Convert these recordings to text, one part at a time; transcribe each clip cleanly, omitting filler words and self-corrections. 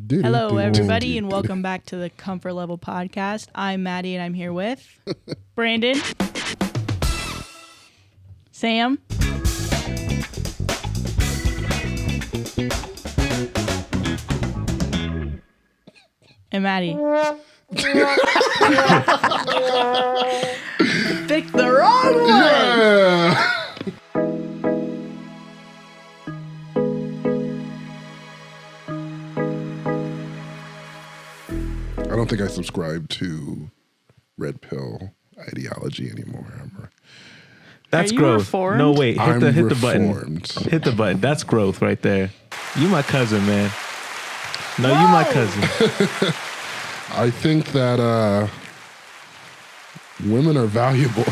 Hello, everybody, and welcome back to the Comfort Level Podcast. I'm Maddie, and I'm here with Brandon, Sam, and Maddie. Picked the wrong one! Yeah. I don't think I subscribe to red pill ideology anymore. That's Are you growth. reformed? No, wait. Hit the button. reformed. Hit the button. That's growth right there. You my cousin, man. No, you my cousin. I think that women are valuable.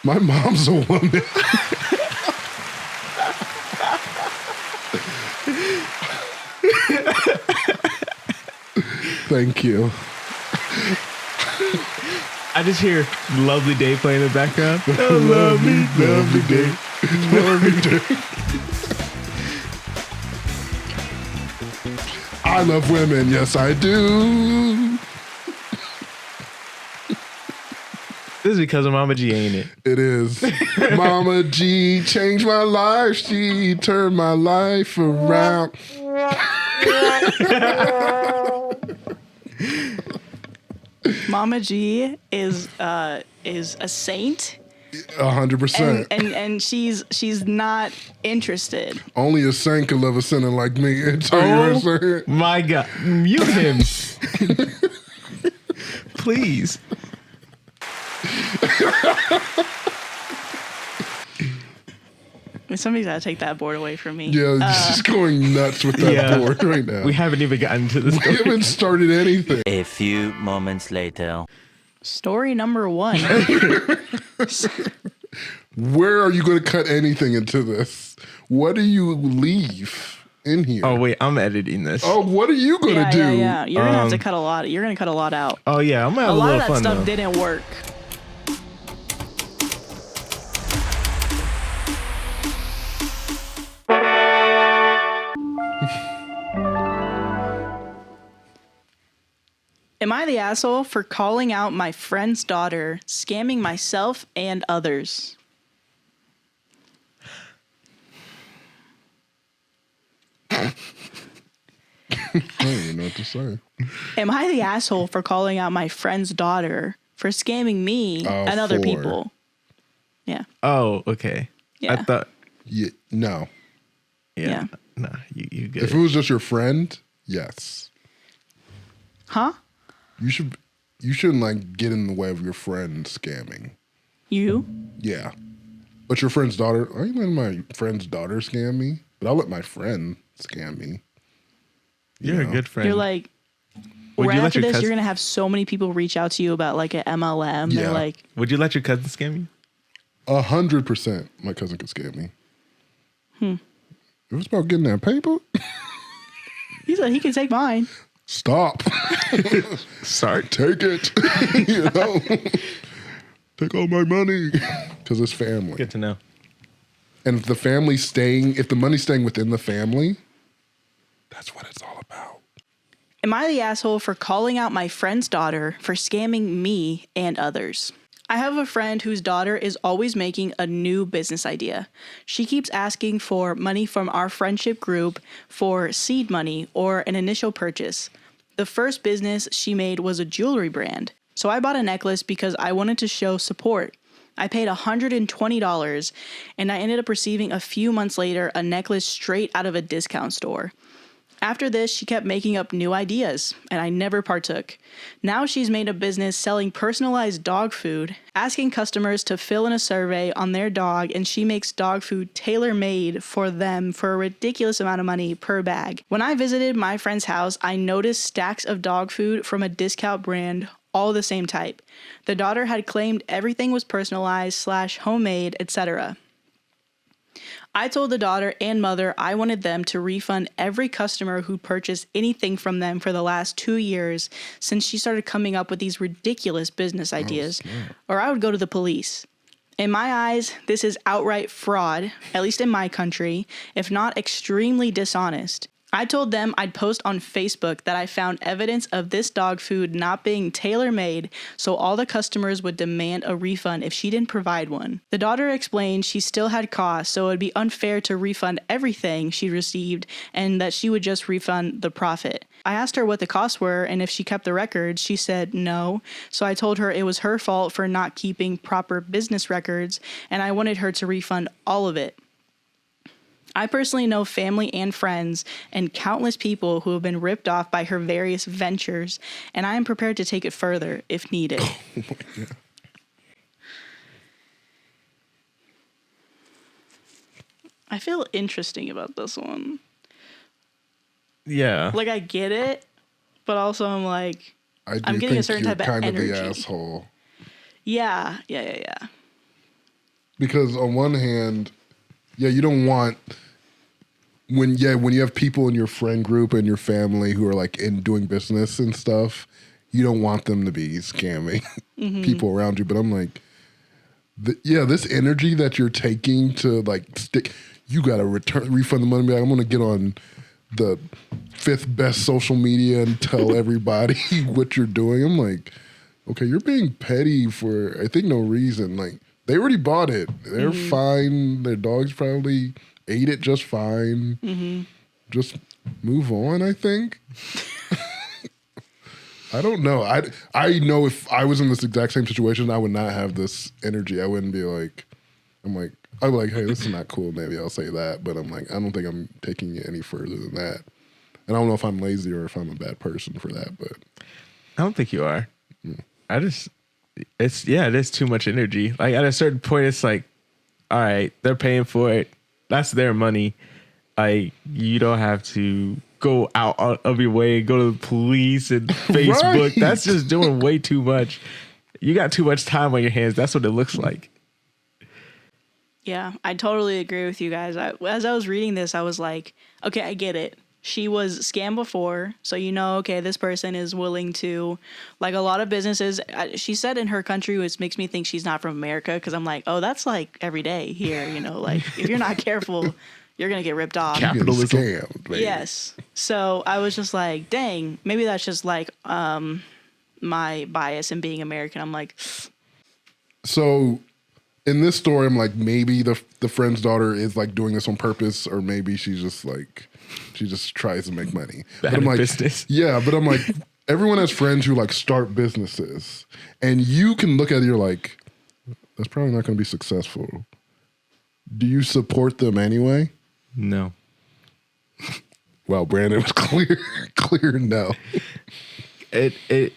My mom's a woman. Thank you. I just hear Lovely Day playing in the background. Lovely day. Lovely day. I love women. Yes, I do. This is because of Mama G, ain't it? It is. Mama G changed my life. She turned my life around. Mama G is a saint. 100%. And she's not interested. Only a saint could love a sinner like me. You know what I'm saying? My God. Mute him. Please. Somebody's got to take that board away from me. Yeah, she's going nuts with that board right now. We haven't even gotten to this. We haven't started anything. A few moments later. Story number 1. Where are you going to cut anything into this? What do you leave in here? Oh, wait. I'm editing this. Oh, what are you going to do? Yeah. You're going to have to cut a lot. You're going to cut a lot out. Oh, yeah. I'm going to have A a lot little of that fun, stuff though. didn't work. Am I the asshole for calling out my friend's daughter, scamming myself and others? I don't even know what to say. Am I the asshole for calling out my friend's daughter for scamming me and other people? Yeah. Oh, okay. Yeah. I thought. No. Yeah. Nah, you good. If it was just your friend, yes. Huh? You shouldn't like get in the way of your friend scamming. You? Yeah. But your friend's daughter, I ain't letting my friend's daughter scam me, but I'll let my friend scam me. You're a good friend. You're like, Would right you let after your this, cousin- you're going to have so many people reach out to you about like an MLM. Yeah. They're like, Would you let your cousin scam you? 100% my cousin could scam me. If it's about getting that paper, he said he can take mine. stop. Sorry. Take it. Take all my money. Because it's family. Good to know. And if the money's staying within the family, that's what it's all about. Am I the asshole for calling out my friend's daughter for scamming me and others? I have a friend whose daughter is always making a new business idea. She keeps asking for money from our friendship group for seed money or an initial purchase. The first business she made was a jewelry brand. So I bought a necklace because I wanted to show support. I paid $120 and I ended up receiving a few months later a necklace straight out of a discount store. After this, she kept making up new ideas, and I never partook. Now she's made a business selling personalized dog food, asking customers to fill in a survey on their dog, and she makes dog food tailor-made for them for a ridiculous amount of money per bag. When I visited my friend's house, I noticed stacks of dog food from a discount brand, all the same type. The daughter had claimed everything was personalized / homemade, etc. I told the daughter and mother I wanted them to refund every customer who purchased anything from them for the last 2 years since she started coming up with these ridiculous business ideas, or I would go to the police. In my eyes, this is outright fraud, at least in my country, if not extremely dishonest. I told them I'd post on Facebook that I found evidence of this dog food not being tailor-made, so all the customers would demand a refund if she didn't provide one. The daughter explained she still had costs, so it would be unfair to refund everything she received and that she would just refund the profit. I asked her what the costs were and if she kept the records. She said no, so I told her it was her fault for not keeping proper business records, and I wanted her to refund all of it. I personally know family and friends and countless people who have been ripped off by her various ventures, and I am prepared to take it further if needed. I feel interesting about this one. Yeah. Like, I get it, but also I'm like, I do I'm getting a think certain you're type of kind energy. of the asshole. Yeah. Because on one hand, yeah, you don't want when you have people in your friend group and your family who are like in doing business and stuff, you don't want them to be scamming people around you. But I'm like, this energy that you're taking to like stick, you got to refund the money. I'm going to get on the 5th best social media and tell everybody what you're doing. I'm like, okay, you're being petty for, I think, no reason. Like, they already bought it. They're fine. Their dogs probably ate it just fine. Just move on, I think. I don't know. I know if I was in this exact same situation, I would not have this energy. I wouldn't be like, I'd be like, hey, this is not cool. Maybe I'll say that. But I'm like, I don't think I'm taking it any further than that. And I don't know if I'm lazy or if I'm a bad person for that. But I don't think you are. It is too much energy. Like at a certain point, it's like, all right, they're paying for it. That's their money. Like you don't have to go out of your way and go to the police and Facebook. Right. That's just doing way too much. You got too much time on your hands. That's what it looks like. Yeah, I totally agree with you guys. As I was reading this, I was like, okay, I get it. She was scammed before, so okay, this person is willing to, like a lot of businesses, she said in her country, which makes me think she's not from America, because I'm like, oh, that's like every day here, like if you're not careful, you're going to get ripped off. Capitalism. Scammed, baby. Yes. So I was just like, dang, maybe that's just like my bias in being American. I'm like. So in this story, I'm like, maybe the friend's daughter is like doing this on purpose, or maybe she's just like, she just tries to make money. But I'm like, business. Yeah, but I'm like, everyone has friends who like start businesses, and you can look at it, you're like, that's probably not going to be successful. Do you support them anyway? No. Well, Brandon was clear no. It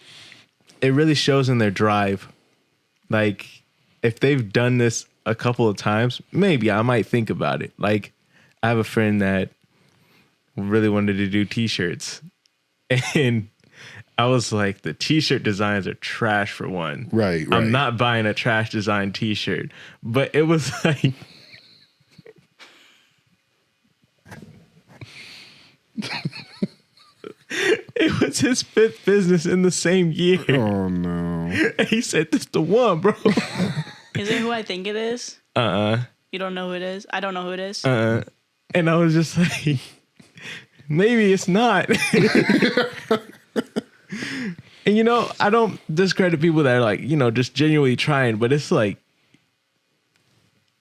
really shows in their drive. Like if they've done this a couple of times, maybe I might think about it. Like I have a friend that really wanted to do t-shirts, and I was like, the t-shirt designs are trash for one. Right. I'm not buying a trash design t-shirt. But it was like it was his 5th business in the same year. Oh no. And he said, this the one, bro. Is it who I think it is? You don't know who it is? I don't know who it is. And I was just like, maybe it's not. And I don't discredit people that are like, just genuinely trying, but it's like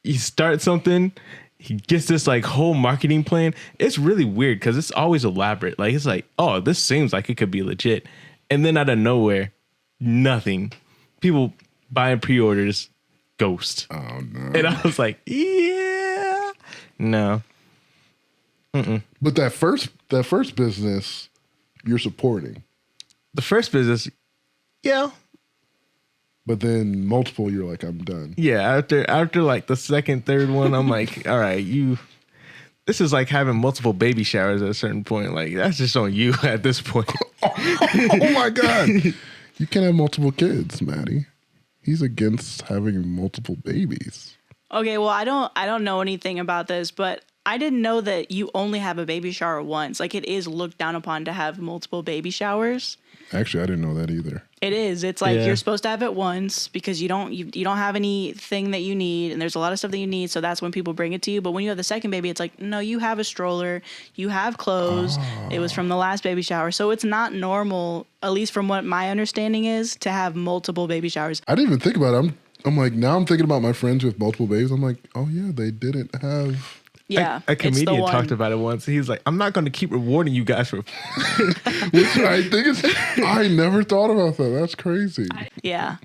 you start something, he gets this like whole marketing plan. It's really weird because it's always elaborate. Like it's like, oh, this seems like it could be legit. And then out of nowhere, nothing. People buying pre-orders, ghost. Oh no. And I was like, yeah. No. But that first business you're supporting. The first business, yeah. But then multiple, you're like, I'm done. Yeah, after like the second, third one, I'm like, all right, this is like having multiple baby showers at a certain point. Like that's just on you at this point. Oh my God. You can't have multiple kids, Maddie. He's against having multiple babies. Okay, well, I don't know anything about this, but I didn't know that you only have a baby shower once. Like, it is looked down upon to have multiple baby showers. Actually, I didn't know that either. It is. It's like Yeah. you're supposed to have it once because you don't have anything that you need, and there's a lot of stuff that you need, so that's when people bring it to you. But when you have the second baby, it's like, no, you have a stroller, you have clothes. It was from the last baby shower. So it's not normal, at least from what my understanding is, to have multiple baby showers. I didn't even think about it. I'm like, now I'm thinking about my friends with multiple babies. I'm like, oh yeah, they didn't have. Yeah. A it's the comedian one. talked about it once. He's like, I'm not going to keep rewarding you guys for. Which I think is. I never thought about that. That's crazy. Yeah.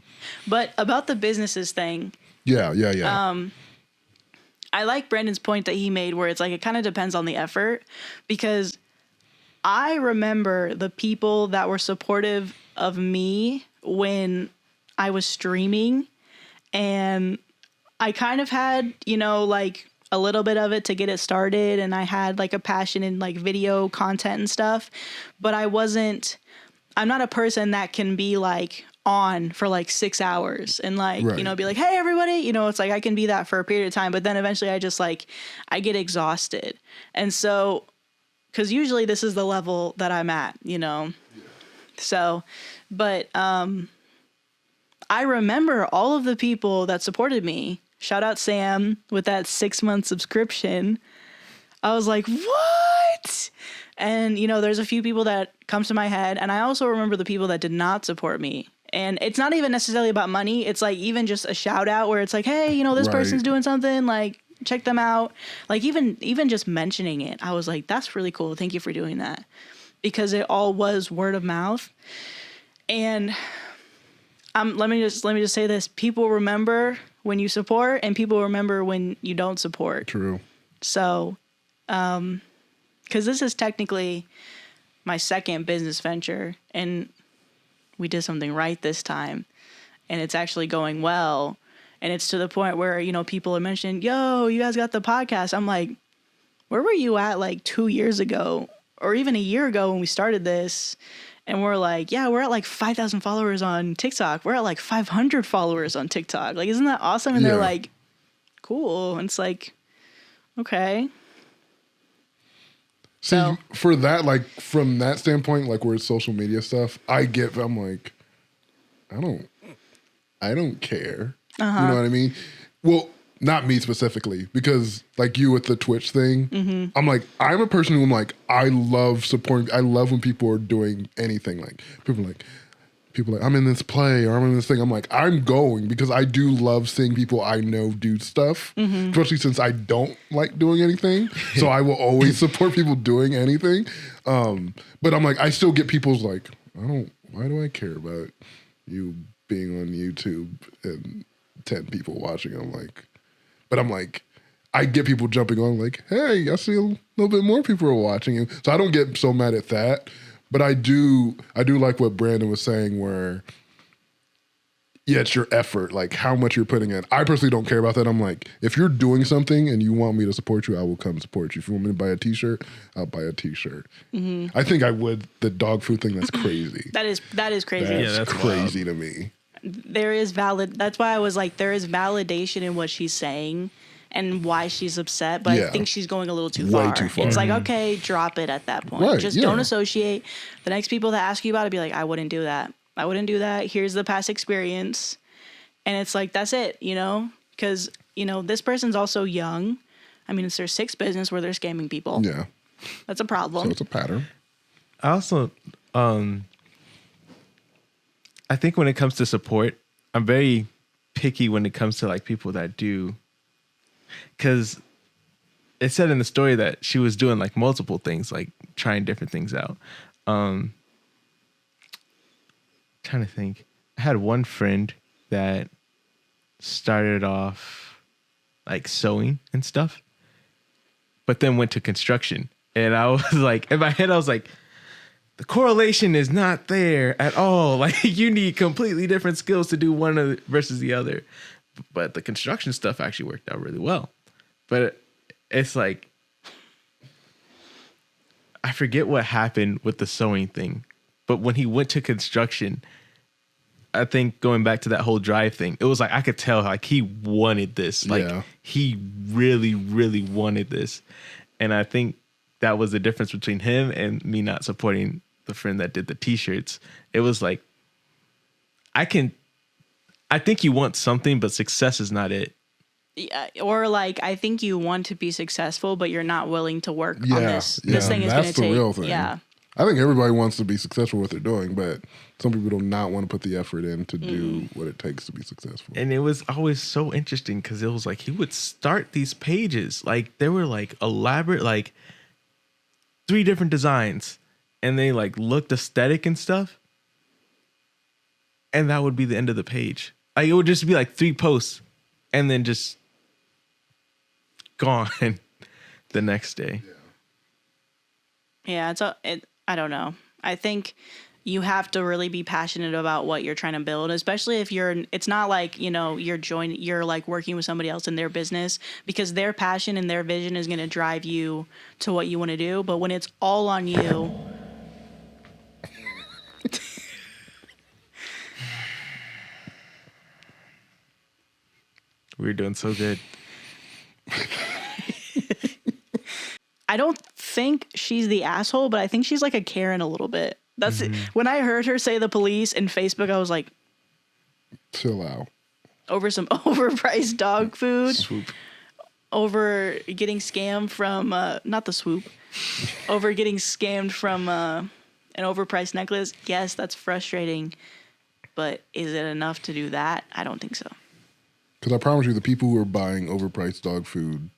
But about the businesses thing, Yeah. I like Brandon's point that he made where it's like it kind of depends on the effort, because I remember the people that were supportive of me when I was streaming, and I kind of had, like a little bit of it to get it started, and I had like a passion in like video content and stuff, but I'm not a person that can be like on for like 6 hours and like, Right. be like, hey everybody, it's like I can be that for a period of time, but then eventually I just like, I get exhausted. And so, cause usually this is the level that I'm at, So, but, I remember all of the people that supported me. Shout out Sam with that 6-month subscription. I was like, what? And, there's a few people that comes to my head. And I also remember the people that did not support me. And it's not even necessarily about money. It's like even just a shout out where it's like, hey, this Right. person's doing something, like check them out. Like even just mentioning it, I was like, that's really cool. Thank you for doing that. Because it all was word of mouth. And let me just say this. People remember when you support, and people remember when you don't support. True. So, because this is technically my second business venture, and we did something right this time, and it's actually going well. And it's to the point where, people are mentioning, yo, you guys got the podcast. I'm like, where were you at like 2 years ago or even a year ago when we started this? And we're like, yeah, we're at like 5,000 followers on TikTok. We're at like 500 followers on TikTok. Like, isn't that awesome? And they're Yeah. like, cool. And it's like, okay. See, So- for that, like from that standpoint, like where it's social media stuff, I'm like, I don't care. Uh-huh. You know what I mean? Well, not me specifically, because like you with the Twitch thing, Mm-hmm. I'm like, I'm a person who I'm like, I love supporting. I love when people are doing anything. Like people like, I'm in this play or I'm in this thing. I'm like, I'm going because I do love seeing people I know do stuff, Mm-hmm. especially since I don't like doing anything. So I will always support people doing anything. But I'm like, I still get people's like, why do I care about you being on YouTube and 10 people watching? I'm like, I get people jumping on like, hey, I see a little bit more people are watching you. So I don't get so mad at that. But I do like what Brandon was saying where, yeah, it's your effort, like how much you're putting in. I personally don't care about that. I'm like, if you're doing something and you want me to support you, I will come support you. If you want me to buy a t-shirt, I'll buy a t-shirt. Mm-hmm. I think I would. The dog food thing, that's crazy. That is crazy. That's that's crazy to me. There is that's why I was like, there is validation in what she's saying and why she's upset, but Yeah. I think she's going a little too Way far. too far. It's like, okay, drop it at that point. Right, Just yeah. don't associate. The next people that ask you about it, be like, I wouldn't do that. I wouldn't do that. Here's the past experience. And it's like, that's it, because, this person's also young. I mean, it's their sixth business where they're scamming people. Yeah. That's a problem. So it's a pattern. I also, I think when it comes to support, I'm very picky when it comes to like people that do, because it said in the story that she was doing like multiple things, like trying different things out. Trying to think, I had one friend that started off like sewing and stuff, but then went to construction, and I was like, in my head, I was like, the correlation is not there at all. Like you need completely different skills to do one versus the other. But the construction stuff actually worked out really well. But it's like, I forget what happened with the sewing thing. But when he went to construction, I think going back to that whole drive thing, it was like I could tell like he wanted this. Like he really, really wanted this. And I think that was the difference between him and me not supporting the friend that did the t-shirts. It was like I think you want something, but success is not it. Yeah, or like I think you want to be successful, but you're not willing to work on this. This thing is going to take. That's the real thing. Yeah. I think everybody wants to be successful what they're doing, but some people do not want to put the effort in to do what it takes to be successful. And it was always so interesting because it was like he would start these pages. Like they were like elaborate, like 3 different designs, and they like looked aesthetic and stuff. And that would be the end of the page. Like it would just be like 3 posts and then just gone the next day. Yeah, I don't know. I think you have to really be passionate about what you're trying to build, especially if it's not like, you're like working with somebody else in their business, because their passion and their vision is going to drive you to what you want to do. But when it's all on you. We're doing so good. I don't think she's the asshole, but I think she's like a Karen a little bit. That's it. When I heard her say the police in Facebook, I was like, chill out. Over some overpriced dog food. Swoop. Over getting scammed from, not the swoop, over getting scammed from an overpriced necklace. Yes, that's frustrating. But is it enough to do that? I don't think so. Because I promise you, the people who are buying overpriced dog food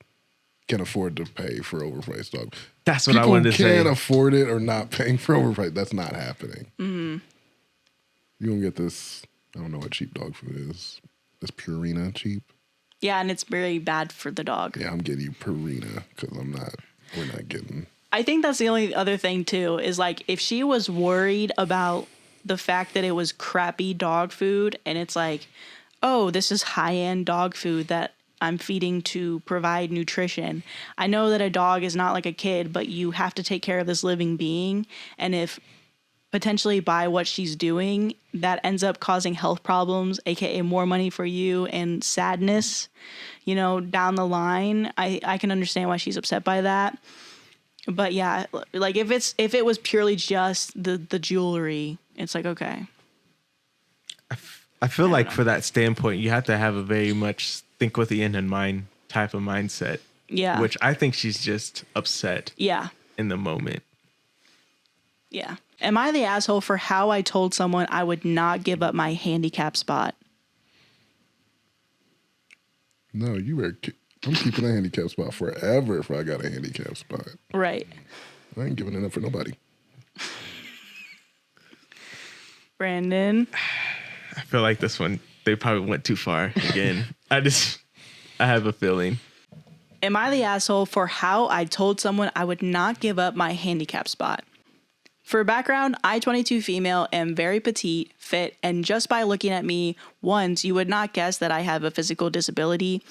can afford to pay for overpriced dog. That's what I wanted to say. People can't afford it or not paying for overpriced. That's not happening. Mm-hmm. You don't get this. I don't know what cheap dog food is. Is Purina cheap? Yeah, and it's very bad for the dog. Yeah, I'm getting you Purina because we're not getting. I think that's the only other thing too, is like if she was worried about the fact that it was crappy dog food and it's like, oh, this is high-end dog food that I'm feeding to provide nutrition. I know that a dog is not like a kid, but you have to take care of this living being. And if potentially by what she's doing, that ends up causing health problems, aka more money for you and sadness, down the line, I can understand why she's upset by that. But yeah, like if it was purely just the jewelry, it's like, okay. I feel like for that standpoint, you have to have a very much think with the end in mind type of mindset. Yeah. Which I think she's just upset. Yeah. In the moment. Yeah. Am I the asshole for how I told someone I would not give up my handicap spot? No, I'm keeping a handicap spot forever if I got a handicap spot. Right. I ain't giving it up for nobody. Brandon? I feel like this one, they probably went too far again. I have a feeling. Am I the asshole for how I told someone I would not give up my handicap spot? For background, I, 22 female, am very petite, fit, and just by looking at me once, you would not guess that I have a physical disability.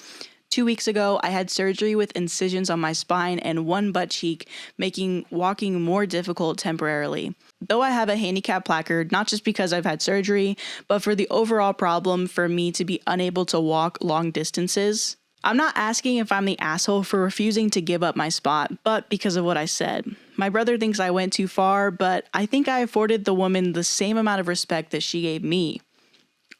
2 weeks ago, I had surgery with incisions on my spine and one butt cheek, making walking more difficult temporarily. Though I have a handicap placard, not just because I've had surgery, but for the overall problem for me to be unable to walk long distances. I'm not asking if I'm the asshole for refusing to give up my spot, but because of what I said. My brother thinks I went too far, but I think I afforded the woman the same amount of respect that she gave me.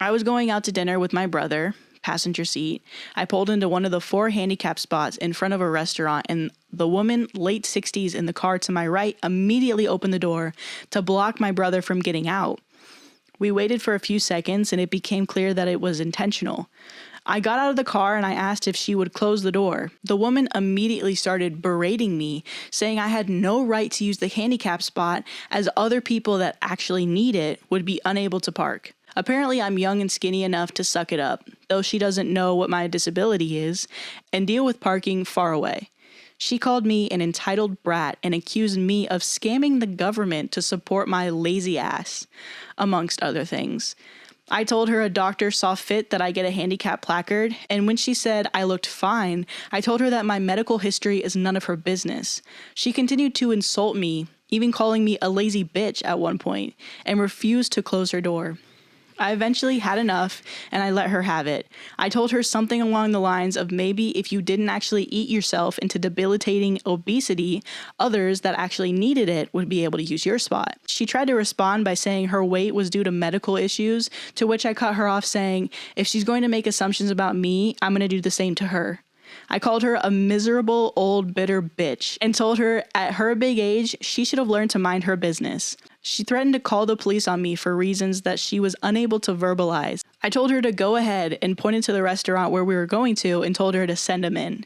I was going out to dinner with my brother, passenger seat. I pulled into one of the 4 handicap spots in front of a restaurant, and the woman, late 60s, in the car to my right immediately opened the door to block my brother from getting out. We waited for a few seconds, and it became clear that it was intentional. I got out of the car and I asked if she would close the door. The woman immediately started berating me, saying I had no right to use the handicap spot as other people that actually need it would be unable to park. Apparently, I'm young and skinny enough to suck it up, though she doesn't know what my disability is, and deal with parking far away. She called me an entitled brat and accused me of scamming the government to support my lazy ass, amongst other things. I told her a doctor saw fit that I get a handicap placard, and when she said I looked fine, I told her that my medical history is none of her business. She continued to insult me, even calling me a lazy bitch at one point, and refused to close her door. I eventually had enough and I let her have it. I told her something along the lines of maybe if you didn't actually eat yourself into debilitating obesity, others that actually needed it would be able to use your spot. She tried to respond by saying her weight was due to medical issues, to which I cut her off saying, if she's going to make assumptions about me, I'm going to do the same to her. I called her a miserable, old, bitter bitch and told her at her big age, she should have learned to mind her business. She threatened to call the police on me for reasons that she was unable to verbalize. I told her to go ahead and pointed to the restaurant where we were going to and told her to send him in.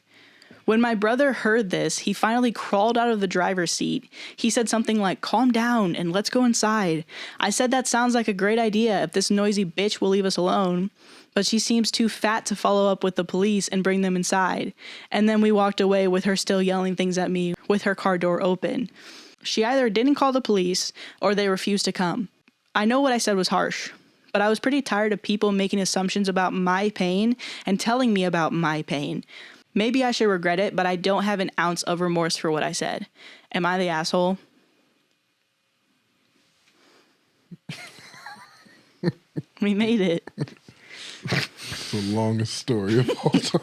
When my brother heard this, he finally crawled out of the driver's seat. He said something like, calm down and let's go inside. I said that sounds like a great idea if this noisy bitch will leave us alone. But she seems too fat to follow up with the police and bring them inside. And then we walked away with her still yelling things at me with her car door open. She either didn't call the police or they refused to come. I know what I said was harsh, but I was pretty tired of people making assumptions about my pain and telling me about my pain. Maybe I should regret it, but I don't have an ounce of remorse for what I said. Am I the asshole? We made it. It's the longest story of all time.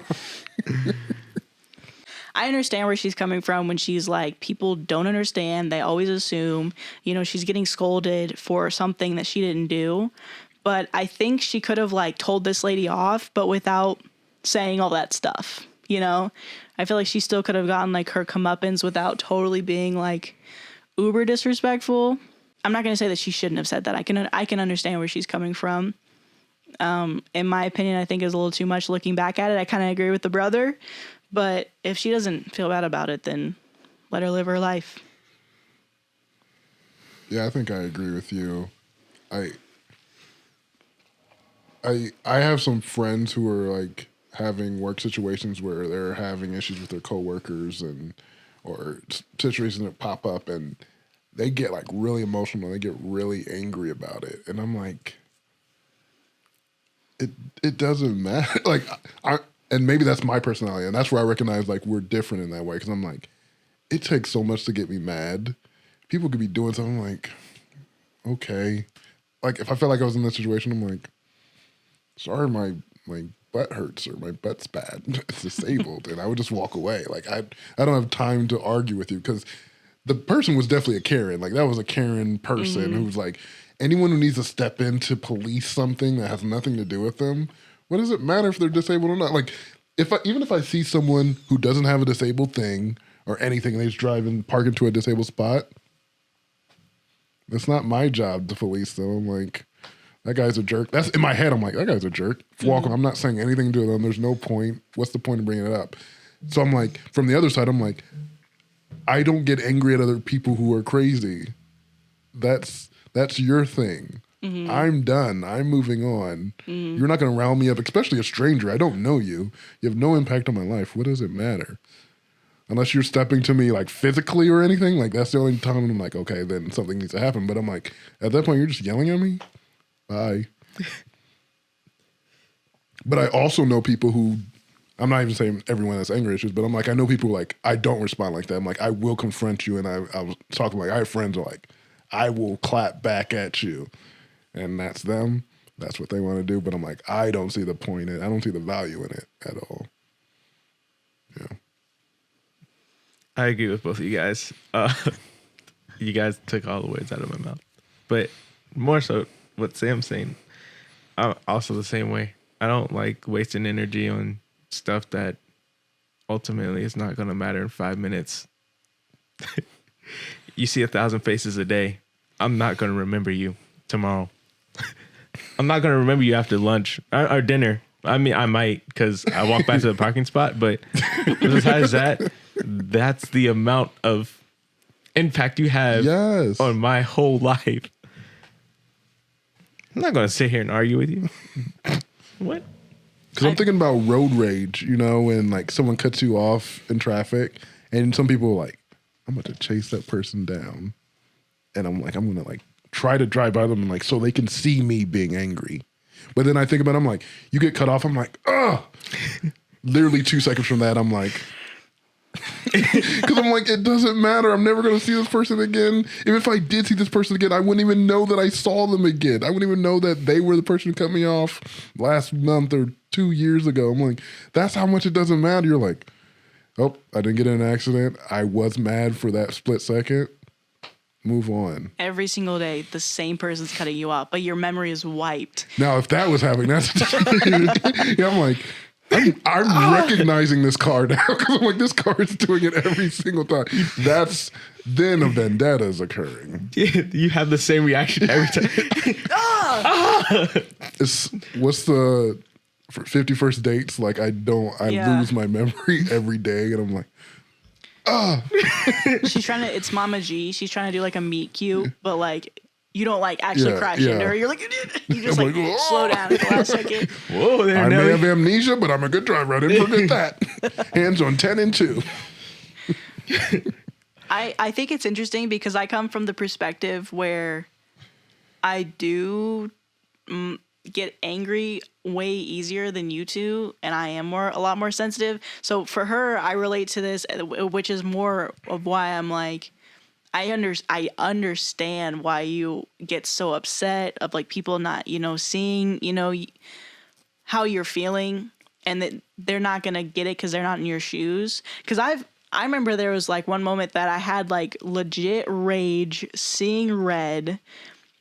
I understand where she's coming from when she's like, people don't understand. They always assume, she's getting scolded for something that she didn't do. But I think she could have told this lady off, but without saying all that stuff. I feel like she still could have gotten her comeuppance without totally being uber disrespectful. I'm not going to say that she shouldn't have said that. I can understand where she's coming from. In my opinion, I think is a little too much looking back at it. I kind of agree with the brother, but if she doesn't feel bad about it, then let her live her life. Yeah, I think I agree with you. I have some friends who are having work situations where they're having issues with their coworkers or situations that pop up and they get really emotional. They get really angry about it. And I'm like, it doesn't matter. And maybe that's my personality. And that's where I recognize we're different in that way. Cause I'm like, it takes so much to get me mad. People could be doing something okay. If I felt like I was in that situation, I'm like, sorry, my butt hurts or my butt's bad. It's disabled. And I would just walk away. I don't have time to argue with you because the person was definitely a Karen. That was a Karen person who was anyone who needs to step in to police something that has nothing to do with them, what does it matter if they're disabled or not? Even if I see someone who doesn't have a disabled thing or anything and they just drive and park into a disabled spot, it's not my job to police them. I'm like, that guy's a jerk. That's in my head. I'm like, that guy's a jerk. I'm not saying anything to them. There's no point. What's the point of bringing it up? So I'm like, from the other side, I'm like, I don't get angry at other people who are crazy. That's your thing. Mm-hmm. I'm done. I'm moving on. Mm-hmm. You're not going to round me up, especially a stranger. I don't know you. You have no impact on my life. What does it matter? Unless you're stepping to me physically or anything, that's the only time I'm like, okay, then something needs to happen. But I'm like, at that point, you're just yelling at me? Bye. But I also know people who, I'm not even saying everyone has anger issues, but I'm like, I know people I don't respond like that. I'm like, I will confront you. And I was talking I have friends who are I will clap back at you. And that's them. That's what they want to do. But I'm like, I don't see the point in it. I don't see the value in it at all. Yeah. I agree with both of you guys. You guys took all the words out of my mouth. But more so what Sam's saying, I'm also the same way. I don't like wasting energy on stuff that ultimately is not going to matter in 5 minutes. You see 1,000 faces a day. I'm not going to remember you tomorrow. I'm not going to remember you after lunch or dinner. I mean, I might because I walk back to the parking spot, but besides that, that's the amount of impact you have on my whole life. I'm not going to sit here and argue with you. What? Because I'm thinking about road rage, when someone cuts you off in traffic and some people are like, I'm about to chase that person down. And I'm like, I'm going to try to drive by them and so they can see me being angry. But then I think about it, I'm like, you get cut off. I'm like, ugh. Literally 2 seconds from that, I'm like, Because I'm like, it doesn't matter. I'm never going to see this person again. If I did see this person again, I wouldn't even know that I saw them again. I wouldn't even know that they were the person who cut me off last month or 2 years ago. I'm like, that's how much it doesn't matter. You're like, oh, I didn't get in an accident. I was mad for that split second. Move on. Every single day, the same person's cutting you off, but your memory is wiped. Now, if that was happening, that's yeah. I'm like, I'm recognizing this car now because I'm like, this car is doing it every single time. That's then a vendetta is occurring. You have the same reaction every time. What's the for 51st dates? Like, I lose my memory every day, and I'm like, She's trying to. It's Mama G. She's trying to do like a meet cute, but like you don't like actually crash into her. You're like you just I'm like slow down at the last second. Whoa, there. I may have amnesia, but I'm a good driver. I didn't forget that. Hands on 10 and 2. I think it's interesting because I come from the perspective where I do get angry way easier than you two, and I am a lot more sensitive. So for her, I relate to this, which is more of why I'm like, I understand why you get so upset of like people not, seeing, how you're feeling, and that they're not gonna get it because they're not in your shoes. Because I remember there was like one moment that I had like legit rage, seeing red.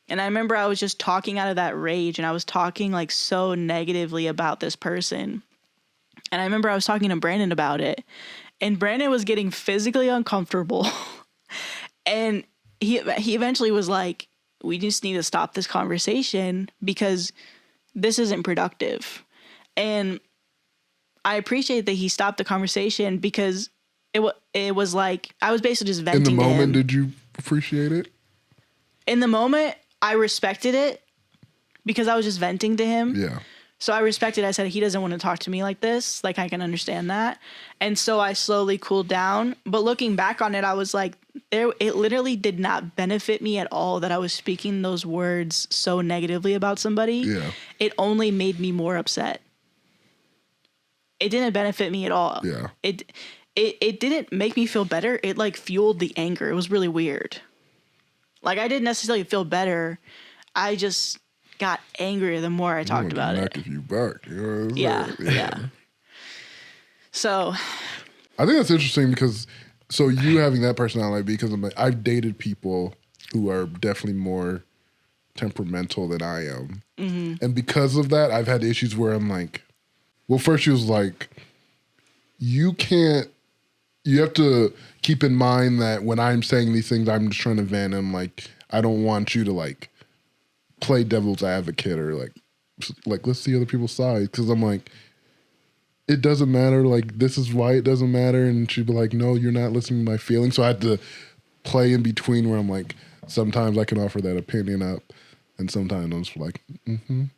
And I remember I was just talking out of that rage, and I was talking like so negatively about this person. And I remember I was talking to Brandon about it, and Brandon was getting physically uncomfortable. And he eventually was like, we just need to stop this conversation because this isn't productive. And I appreciate that he stopped the conversation because it was like, I was basically just venting. In the moment, to him. did you appreciate it? In the moment, I respected it because I was just venting to him. Yeah. So I respected. I said, he doesn't want to talk to me like this. Like, I can understand that. And so I slowly cooled down. But looking back on it, I was like, it literally did not benefit me at all that I was speaking those words so negatively about somebody. Yeah. It only made me more upset. It didn't benefit me at all. Yeah. It didn't make me feel better. It like fueled the anger. It was really weird. Like, I didn't necessarily feel better. I just got angrier the more I talked about it. You back, you know what I'm saying? Yeah. So I think that's interesting because you having that personality, because I've dated people who are definitely more temperamental than I am. Mm-hmm. And because of that, I've had issues where I'm like, well, first she was like, you have to keep in mind that when I'm saying these things, I'm just trying to vent them. Like, I don't want you to like play devil's advocate or like let's see other people's side. Cause I'm like, it doesn't matter. Like, this is why it doesn't matter. And she'd be like, no, you're not listening to my feelings. So I had to play in between where I'm like, sometimes I can offer that opinion up. And sometimes I'm just like, even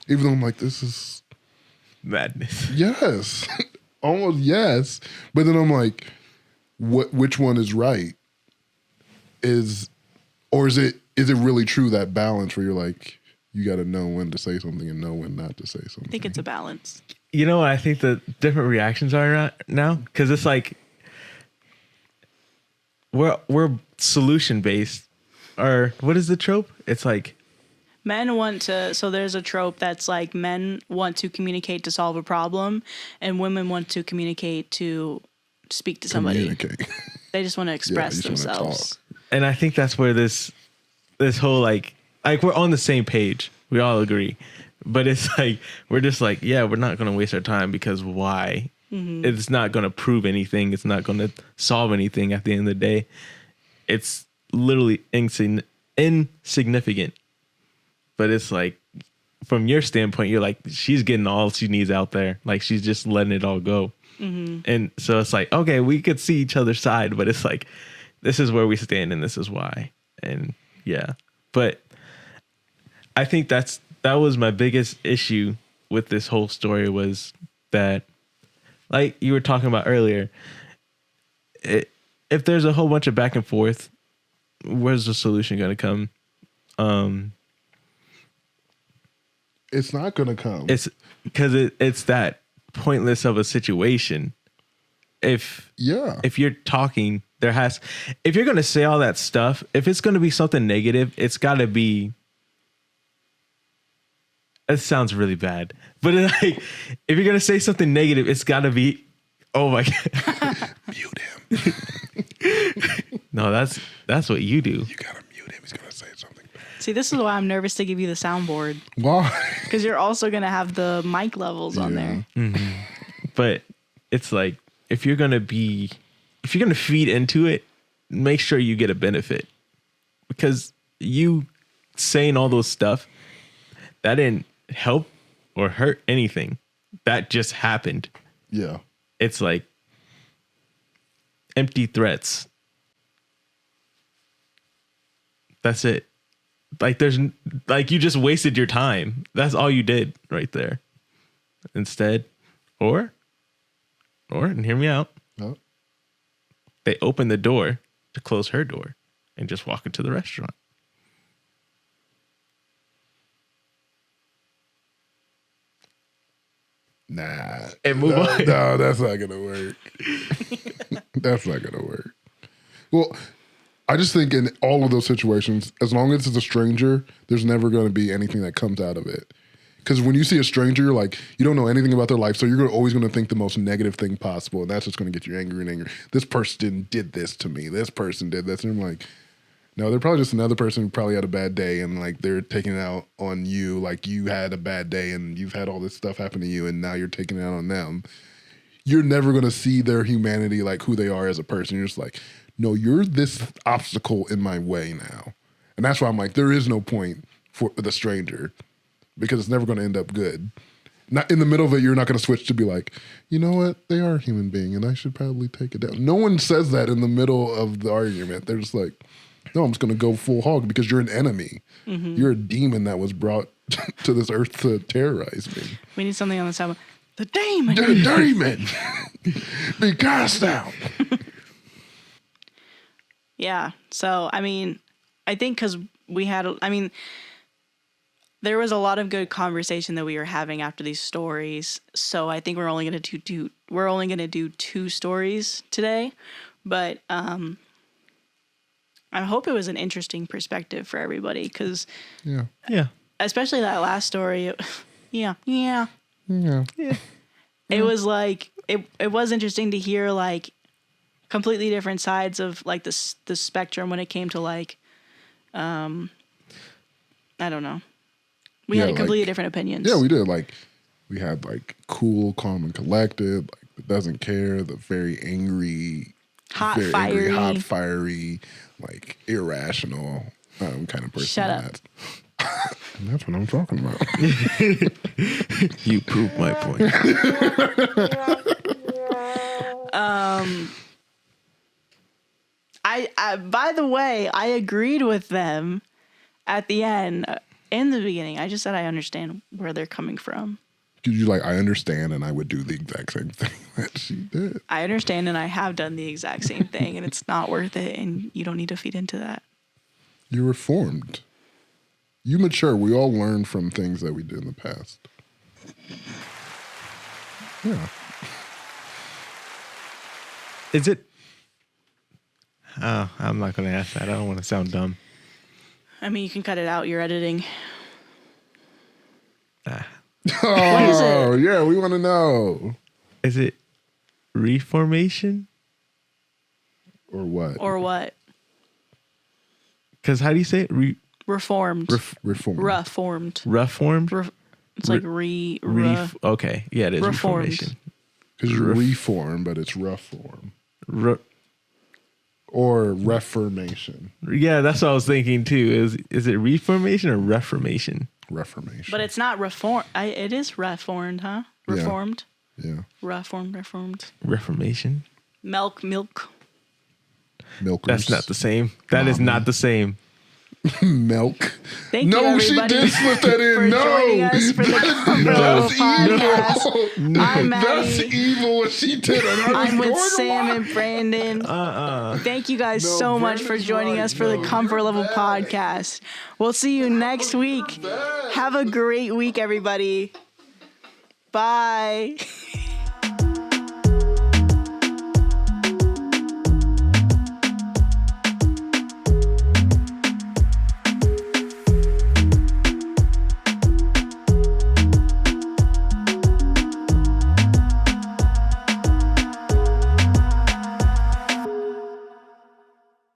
though I'm like, this is madness. Yes. Almost yes. But then I'm like, which one is right? Is it really true, that balance where you're like, you got to know when to say something and know when not to say something? I think it's a balance. You know what I think the different reactions are now? Because it's like we're solution based. Or what is the trope? It's like men want to, so there's a trope that's like men want to communicate to solve a problem, and women want to communicate to speak to somebody. They just want to express themselves. And I think that's where this whole like we're on the same page. We all agree. But it's like, we're just like, yeah, we're not going to waste our time because why? Mm-hmm. It's not going to prove anything. It's not going to solve anything at the end of the day. It's literally insignificant. But it's like, from your standpoint, you're like, she's getting all she needs out there. Like, she's just letting it all go. Mm-hmm. And so it's like, okay, we could see each other's side, but it's like, this is where we stand and this is why. And yeah, but I think that was my biggest issue with this whole story, was that, like you were talking about earlier, if there's a whole bunch of back and forth, where's the solution going to come? It's not going to come. It's because it's that pointless of a situation. if Yeah. if you're talking, if you're gonna say all that stuff, if it's gonna be something negative, it's gotta be. It sounds really bad, but like, if you're gonna say something negative, it's gotta be. Oh my god! Mute him. No, that's what you do. You gotta mute him. He's gonna say something. See, this is why I'm nervous to give you the soundboard, Why? because you're also gonna have the mic levels on there. But it's like if you're gonna feed into it, make sure you get a benefit, because you saying all those stuff that didn't help or hurt anything. That just happened. Yeah. It's like empty threats. That's it. Like you just wasted your time. That's all you did right there. Instead, or and hear me out. Oh. They opened the door to close her door and just walk into the restaurant. Nah. And move on. No, that's not gonna work. That's not gonna work. Well, I just think in all of those situations, as long as it's a stranger, there's never gonna be anything that comes out of it. Because when you see a stranger, you're like, you don't know anything about their life, so you're always going to think the most negative thing possible, and that's just going to get you angry and angry. This person did this to me. This person did this. And I'm like, no, they're probably just another person who probably had a bad day, and like they're taking it out on you, like you had a bad day and you've had all this stuff happen to you, and now you're taking it out on them. You're never going to see their humanity, like who they are as a person. You're just like, no, you're this obstacle in my way now. And that's why I'm like, there is no point for the stranger, because it's never going to end up good. Not in the middle of it, you're not going to switch to be like, you know what? They are a human being and I should probably take it down. No one says that in the middle of the argument. They're just like, no, I'm just going to go full hog because you're an enemy. Mm-hmm. You're a demon that was brought to this earth to terrorize me. We need something on the side. The demon. The demon. Be cast out. Yeah. So, I mean, I think because there was a lot of good conversation that we were having after these stories. So I think we're only going to do 2 stories today, but I hope it was an interesting perspective for everybody, because Yeah. especially that last story. Yeah. It was like it was interesting to hear like completely different sides of like the spectrum when it came to like I don't know. We had completely different opinions. Yeah, we did. Like, we had like cool, calm, and collected. Like, the doesn't care. The very angry, hot, fiery, like irrational kind of person. Shut up. And that's what I'm talking about. You proved my point. I by the way, I agreed with them at the end. In the beginning, I just said I understand where they're coming from. Because you like, I understand, and I would do the exact same thing that she did. I understand, and I have done the exact same thing, and it's not worth it, and you don't need to feed into that. You're reformed. You mature. We all learn from things that we did in the past. Yeah. Is it? Oh, I'm not going to ask that. I don't want to sound dumb. I mean, you can cut it out. You're editing. Oh, is it? Yeah, we want to know. Is it reformation? Or what? Or what? Because how do you say it? Reformed. Reformed. Reformed. Reformed? It's like okay. Yeah, it is reformed. reformation. Because you reform, but it's rough form. Or reformation. Yeah, that's what I was thinking too. Is it reformation or reformation? Reformation. But it's not reform. It is reformed, huh? Reformed. Yeah. Reformed. Reformation. Milk. Milkers. That's not the same. That is not the same. Milk. Thank you, No, everybody, she did slip that in. for joining us for the That's podcast. evil. I'm Maddie. That's evil what she did. And I'm with going Sam to and Brandon. Thank you guys so much for joining us for the Comfort Level podcast. We'll see you next week. Have a great week, everybody. Bye.